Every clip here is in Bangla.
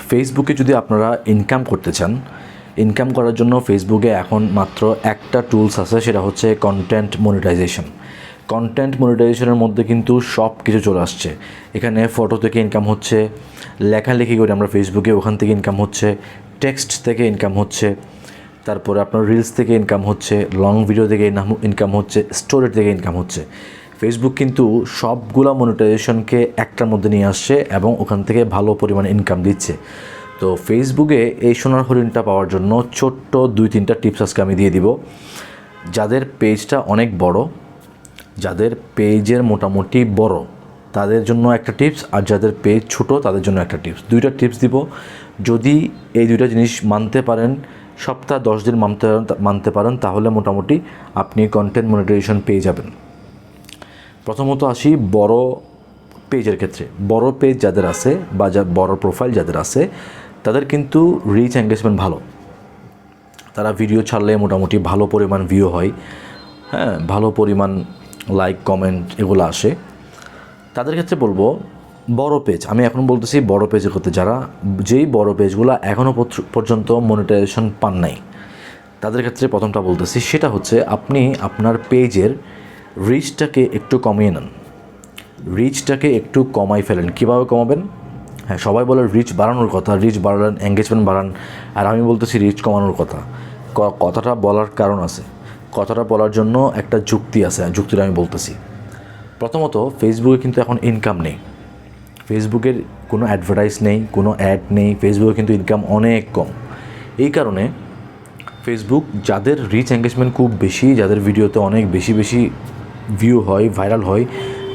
ফেসবুকে যদি আপনারা ইনকাম করতে চান, ইনকাম করার জন্য ফেসবুকে এখন মাত্র একটা টুলস আছে, সেটা হচ্ছে কন্টেন্ট মনিটাইজেশন। কন্টেন্ট মনিটাইজেশনের মধ্যে কিন্তু সব কিছু চলে আসছে। এখানে ফটো থেকে ইনকাম হচ্ছে, লেখালেখি করে আমরা ফেসবুকে ওখান থেকে ইনকাম হচ্ছে, টেক্সট থেকে ইনকাম হচ্ছে, তারপরে আপনার রিলস থেকে ইনকাম হচ্ছে, লং ভিডিও থেকে ইনকাম হচ্ছে, স্টোরি থেকে ইনকাম হচ্ছে। ফেসবুক কিন্তু সবগুলা মনিটাইজেশনকে একটার মধ্যে নিয়ে আসছে এবং ওখান থেকে ভালো পরিমাণে ইনকাম দিচ্ছে। তো ফেসবুকে এই সোনার হরিণটা পাওয়ার জন্য ছোট্ট 2-3টা টিপস আজকে আমি দিয়ে দিব। যাদের পেজটা অনেক বড়, যাদের পেজের মোটামুটি বড়, তাদের জন্য একটা টিপস, আর যাদের পেজ ছোট তাদের জন্য একটা টিপস। 2টা টিপস দিব। যদি এই 2টা জিনিস মানতে পারেন, সপ্তাহ 10 দিন মানতে পারেন, তাহলে মোটামুটি আপনি কন্টেন্ট মনিটাইজেশন পেয়ে যাবেন। প্রথমত আসি বড় পেজের ক্ষেত্রে। বড় পেজ যাদের আছে বা বড় প্রোফাইল যাদের আছে, তাদের কিন্তু রিচ এঙ্গেজমেন্ট ভালো। তারা ভিডিও ছাড়লে মোটামুটি ভালো পরিমাণ ভিউ হয়, হ্যাঁ, ভালো পরিমাণ লাইক কমেন্ট এগুলো আসে। তাদের ক্ষেত্রে বলবো বড় পেজ, আমি এখন বলতেছি বড় পেজের ক্ষেত্রে যারা, যেই বড় পেজগুলো এখনও পর্যন্ত মনিটাইজেশন পান নাই, তাদের ক্ষেত্রে প্রথমটা বলতেছি, সেটা হচ্ছে আপনি আপনার পেজের রিচটাকে একটু কমিয়ে নেন। রিচটাকে একটু কমাই ফেলেন। কীভাবে কমাবেন? হ্যাঁ, সবাই বলে রিচ বাড়ানোর কথা, রিচ বাড়ান, এঙ্গেজমেন্ট বাড়ান, আর আমি বলতেছি রিচ কমানোর কথা। কথাটা বলার কারণ আছে, কথাটা বলার জন্য একটা যুক্তি আছে, যুক্তিটা আমি বলতেছি। প্রথমত ফেসবুকে কিন্তু এখন ইনকাম নেই, ফেসবুকের কোনো অ্যাডভার্টাইজ নেই, কোনো অ্যাড নেই, ফেসবুকে কিন্তু ইনকাম অনেক কম। এই কারণে ফেসবুক যাদের রিচ এঙ্গেজমেন্ট খুব বেশি, যাদের ভিডিওতে অনেক বেশি ভিউ হয়, ভাইরাল হয়,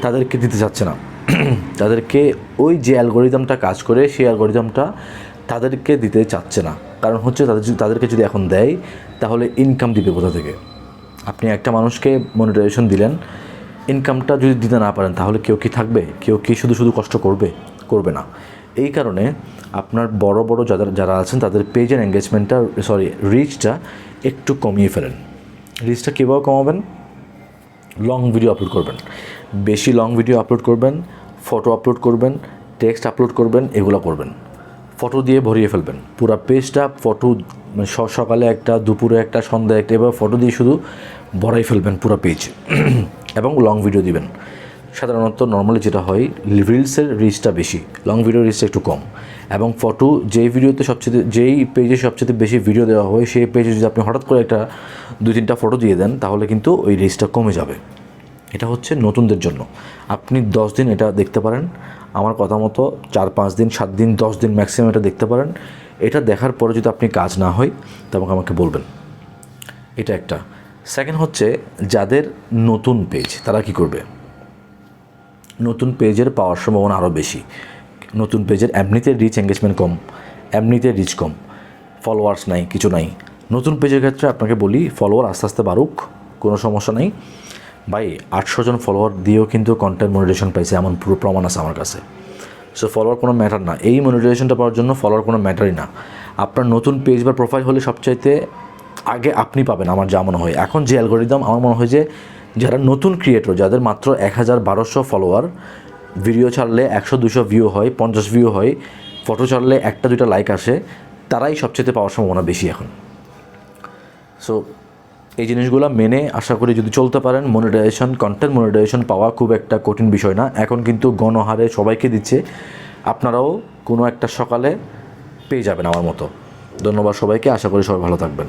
তাদেরকে দিতে চাচ্ছে না। তাদেরকে ওই যে অ্যালগোরিদমটা কাজ করে, সেই অ্যালগোরিদমটা তাদেরকে দিতে চাচ্ছে না। কারণ হচ্ছে তাদেরকে যদি এখন দেয়, তাহলে ইনকাম দিবে কোথা থেকে? আপনি একটা মানুষকে মনিটাইজেশন দিলেন, ইনকামটা যদি দিতে না পারেন, তাহলে কেউ কি থাকবে? কেউ কি শুধু কষ্ট করবে না। এই কারণে আপনার বড় যারা আছেন, তাদের পেজের এঙ্গেজমেন্টটা, রিচটা একটু কমিয়ে ফেলেন। রিচটা কীভাবে কমাবেন? লং ভিডিও আপলোড করবেন, বেশি লং ভিডিও আপলোড করবেন, ফটো আপলোড করবেন, টেক্সট আপলোড করবেন, এগুলো করবেন। ফটো দিয়ে ভরিয়ে ফেলবেন পুরো পেজটা। ফটো মানে সকালে একটা, দুপুরে একটা, সন্ধ্যায় একটা, এবার ফটো দিয়ে শুধু ভরাই ফেলবেন পুরো পেজ। এবং লং ভিডিও দিবেন। সাধারণত নর্মালি যেটা হয়, রিলসের রিচটা বেশি, লং ভিডিও রিচটা একটু কম। এবং ফটো যেই পেজে সবচেয়ে বেশি ভিডিও দেওয়া হয়, সেই পেজে যদি আপনি হঠাৎ করে একটা 2-3টা ফটো দিয়ে দেন, তাহলে কিন্তু ওই রিচটা কমে যাবে। এটা হচ্ছে নতুনদের জন্য। আপনি 10 দিন এটা দেখতে পারেন, আমার কথা মতো 4-5 দিন, 7 দিন, 10 দিন ম্যাক্সিমাম এটা দেখতে পারেন। এটা দেখার পরে যদি আপনি কাজ না হয়, তখন আমাকে বলবেন। এটা একটা। সেকেন্ড হচ্ছে যাদের নতুন পেজ, তারা কি করবে? নতুন পেজের পাওয়ার সম্ভাবনা আরও বেশি। নতুন পেজের এমনিতে রিচ এঙ্গেজমেন্ট কম, এমনিতে রিচ কম, ফলোয়ার্স নাই, কিছু নাই। নতুন পেজের ক্ষেত্রে আপনাকে বলি, ফলোয়ার আস্তে আস্তে বাড়ুক, কোনো সমস্যা নেই ভাই। 800 জন ফলোয়ার দিয়েও কিন্তু কন্টেন্ট মনিটাইজেশন পাইছে, এমন পুরো প্রমাণ আছে আমার কাছে। সো ফলোয়ার কোনো ম্যাটার না, এই মনিটাইজেশনটা পাওয়ার জন্য ফলোয়ার কোনো ম্যাটারই না। আপনার নতুন পেজ বা প্রোফাইল হলে সবচাইতে আগে আপনি পাবেন, আমার যা মনে হয়। এখন যে অ্যালগোরিদম, আমার মনে হয় যে যারা নতুন ক্রিয়েটর, যাদের মাত্র 1000-1200 ফলোয়ার, ভিডিও ছাড়লে 100-200 ভিউ হয়, 50 ভিউ হয়, ফটো ছাড়লে 1-2টা লাইক আসে, তারাই সবচেয়ে পাওয়ার সম্ভাবনা বেশি এখন। সো এই জিনিসগুলো মেনে আশা করি যদি চলতে পারেন, কন্টেন্ট মনিটাইজেশন পাওয়া খুব একটা কঠিন বিষয় না। এখন কিন্তু গণহারে সবাইকে দিচ্ছে, আপনারাও কোনো একটা সকালে পেয়ে যাবেন আমার মতো। ধন্যবাদ সবাইকে, আশা করি সবাই ভালো থাকবেন।